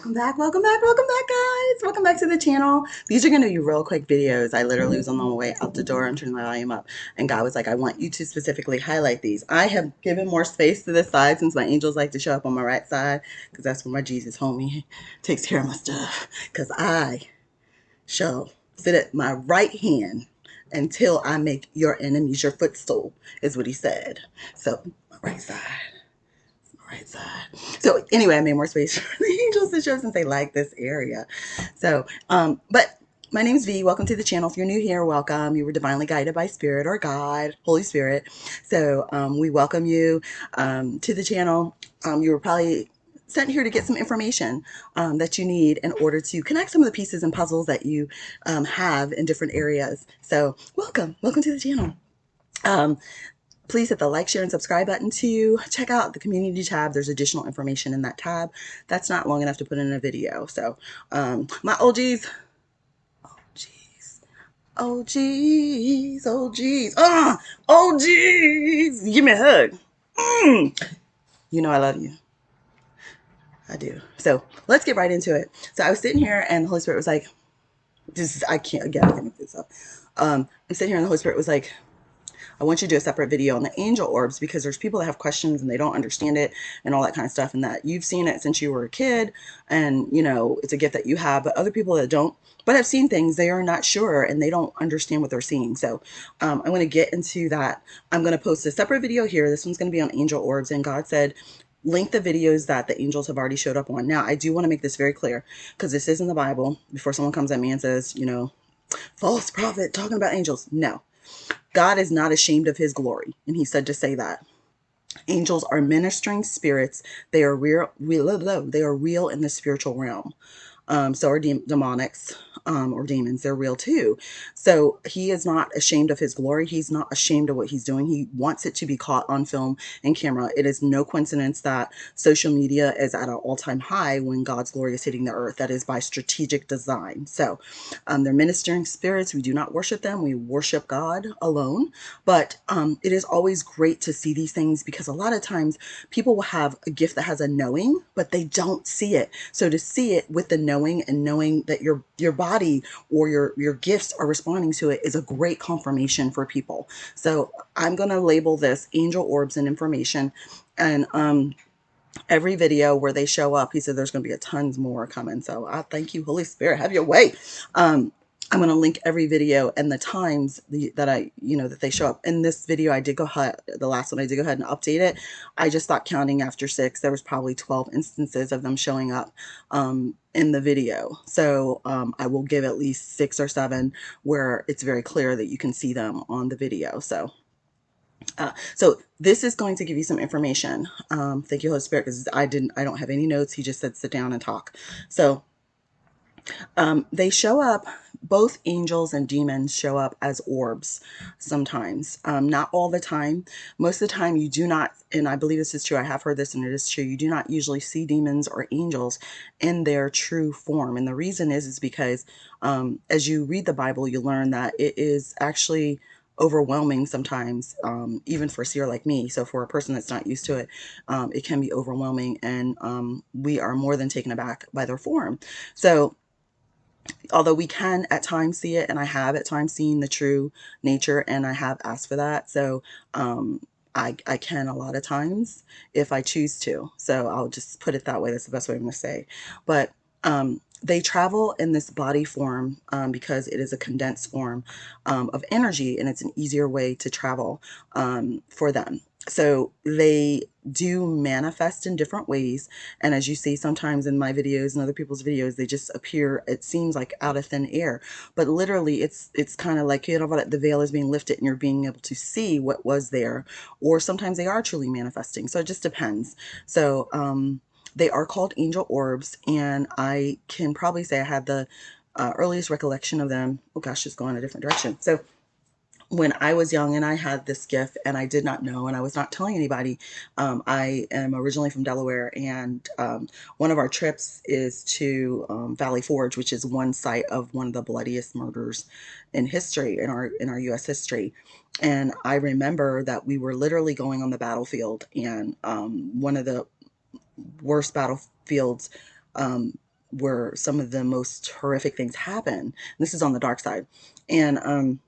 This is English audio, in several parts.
Welcome back, guys. Welcome back to the channel. These are going to be real quick videos. I literally was on the way out the door. I'm turning my volume up, and God was like, I want you to specifically highlight these. I have given more space to this side since my angels like to show up on my right side because that's where my Jesus homie takes care of my stuff. Because I shall sit at my right hand until I make your enemies your footstool, is what he said. So, my right side. Right side. So anyway, I made more space for the angels to show since they like this area. So, but my name is V. Welcome to the channel. If you're new here, welcome. You were divinely guided by Spirit or God, Holy Spirit. So we welcome you to the channel. You were probably sent here to get some information that you need in order to connect some of the pieces and puzzles that you have in different areas. So welcome to the channel. Please hit the like, share, and subscribe button to check out the community tab. There's additional information in that tab. That's not long enough to put in a video. So my OGs, OGs, give me a hug. You know I love you. I do. So let's get right into it. So I was sitting here and the Holy Spirit was like, I can't make this up. I'm sitting here and the Holy Spirit was like, I want you to do a separate video on the angel orbs because there's people that have questions and they don't understand it and all that kind of stuff, and that you've seen it since you were a kid and you know it's a gift that you have, but other people that don't but have seen things, they are not sure and they don't understand what they're seeing. So I'm going to get into that. I'm going to post a separate video here. This one's going to be on angel orbs, and God said link the videos that the angels have already showed up on. Now I do want to make this very clear because this is in the Bible before someone comes at me and says, you know, false prophet talking about angels. No, God is not ashamed of his glory. And he said to say that. Angels are ministering spirits. They are they are real in the spiritual realm. So are demonics or demons. They're real too. So he is not ashamed of his glory. He's not ashamed of what he's doing. He wants it to be caught on film and camera. It is no coincidence that social media is at an all-time high when God's glory is hitting the earth. That is by strategic design. So they're ministering spirits. We do not worship them. We worship God alone. But it is always great to see these things because a lot of times people will have a gift that has a knowing, but they don't see it. So to see it with the knowing and knowing that your body or your gifts are responding to it is a great confirmation for people. So I'm going to label this angel orbs and information, and every video where they show up, he said there's going to be a tons more coming. So I thank you, Holy Spirit, have your way. I'm going to link every video and the times that they show up. In this video, I did go ahead, the last one, I did go ahead and update it. I just stopped counting after 6. There was probably 12 instances of them showing up in the video. So I will give at least 6 or 7 where it's very clear that you can see them on the video. So this is going to give you some information. Thank you, Holy Spirit, because I don't have any notes. He just said sit down and talk. So they show up, both angels and demons show up as orbs sometimes. Not all the time. Most of the time you do not, and I believe this is true, I have heard this and it is true, you do not usually see demons or angels in their true form. And the reason is because as you read the Bible, you learn that it is actually overwhelming sometimes, even for a seer like me. So for a person that's not used to it, it can be overwhelming, and we are more than taken aback by their form. So although we can at times see it, and I have at times seen the true nature, and I have asked for that. So I can a lot of times if I choose to. So I'll just put it that way. That's the best way I'm going to say. But they travel in this body form because it is a condensed form of energy, and it's an easier way to travel for them. So they do manifest in different ways, and as you see sometimes in my videos and other people's videos, they just appear, it seems like out of thin air, but literally it's kind of like, you know, the veil is being lifted and you're being able to see what was there, or sometimes they are truly manifesting. So it just depends. So they are called angel orbs, and I can probably say I had the earliest recollection of them. Oh gosh, it's going a different direction. So when I was young and I had this gift and I did not know and I was not telling anybody, I am originally from Delaware, and one of our trips is to Valley Forge, which is one site of one of the bloodiest murders in history, in our U.S. history. And I remember that we were literally going on the battlefield, and one of the worst battlefields where some of the most horrific things happen. And this is on the dark side. And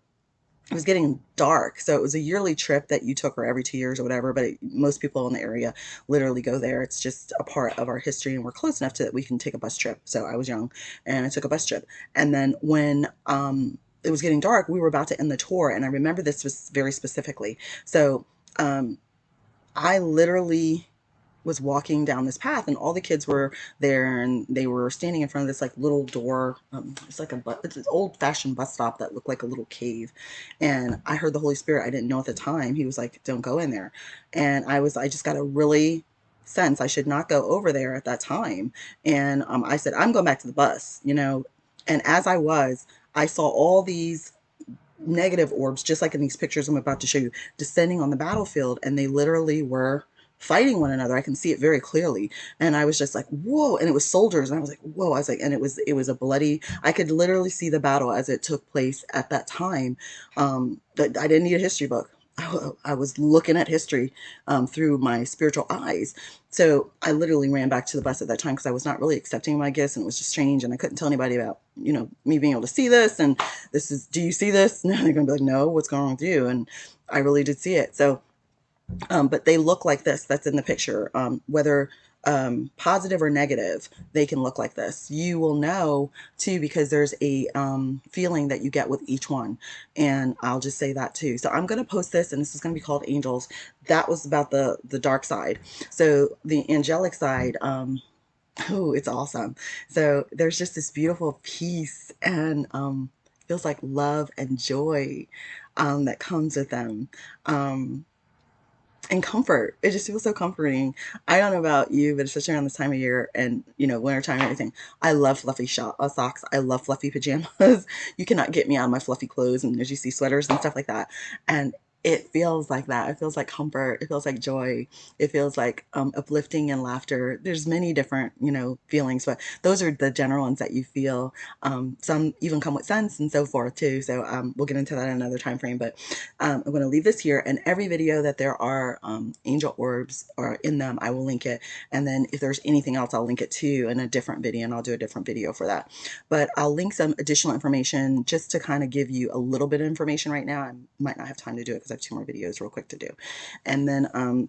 it was getting dark. So it was a yearly trip that you took, or every 2 years or whatever, but most people in the area literally go there. It's just a part of our history, and we're close enough to that we can take a bus trip. So I was young and I took a bus trip. And then when it was getting dark, we were about to end the tour. And I remember this was very specifically. So um, I literally was walking down this path, and all the kids were there, and they were standing in front of this like little door. It's like it's an old fashioned bus stop that looked like a little cave. And I heard the Holy Spirit. I didn't know at the time. He was like, don't go in there. And I just got a really sense I should not go over there at that time. And I said, I'm going back to the bus, you know. And as I saw all these negative orbs, just like in these pictures I'm about to show you, descending on the battlefield, and they literally were fighting one another. I can see it very clearly. And I was just like, whoa. And it was soldiers. And I was like, whoa. I was like, and it was a bloody, I could literally see the battle as it took place at that time. But I didn't need a history book. I was looking at history through my spiritual eyes. So I literally ran back to the bus at that time because I was not really accepting my gifts, and it was just strange. And I couldn't tell anybody about, me being able to see this. And do you see this? And they're going to be like, no, what's going on with you? And I really did see it. So but they look like this. That's in the picture. Whether positive or negative, they can look like this. You will know too, because there's a feeling that you get with each one. And I'll just say that too. So I'm going to post this, and this is going to be called Angels. That was about the dark side. So the angelic side, oh, it's awesome. So there's just this beautiful peace, and feels like love and joy that comes with them. And comfort. It just feels so comforting. I don't know about you, but especially around this time of year, and winter time and everything. I love fluffy socks. I love fluffy pajamas. You cannot get me out of my fluffy clothes, and as you see, sweaters and stuff like that. And it feels like that. It feels like comfort. It feels like joy. It feels like uplifting and laughter. There's many different, feelings, but those are the general ones that you feel. Some even come with scents and so forth too. So we'll get into that in another time frame. But I'm going to leave this here, and every video that there are angel orbs or in them, I will link it. And then if there's anything else, I'll link it too in a different video, and I'll do a different video for that. But I'll link some additional information just to kind of give you a little bit of information right now. I might not have time to do it because I have 2 more videos real quick to do. And then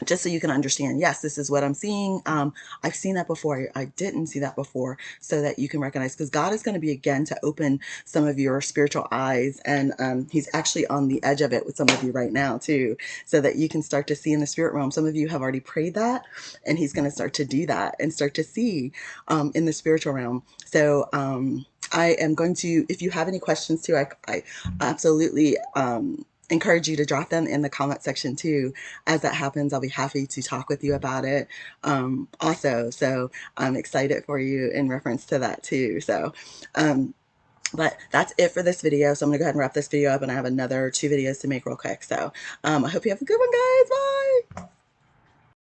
just so you can understand, yes, this is what I'm seeing. I've seen that before. I didn't see that before, so that you can recognize, because God is going to be, again, to open some of your spiritual eyes. And he's actually on the edge of it with some of you right now too, so that you can start to see in the spirit realm. Some of you have already prayed that, and he's going to start to do that and start to see in the spiritual realm. So I am going to, if you have any questions too, I absolutely encourage you to drop them in the comment section too. As that happens, I'll be happy to talk with you about it also. So I'm excited for you in reference to that too. So but that's it for this video. So I'm gonna go ahead and wrap this video up, and I have another 2 videos to make real quick. So I hope you have a good one, guys. Bye.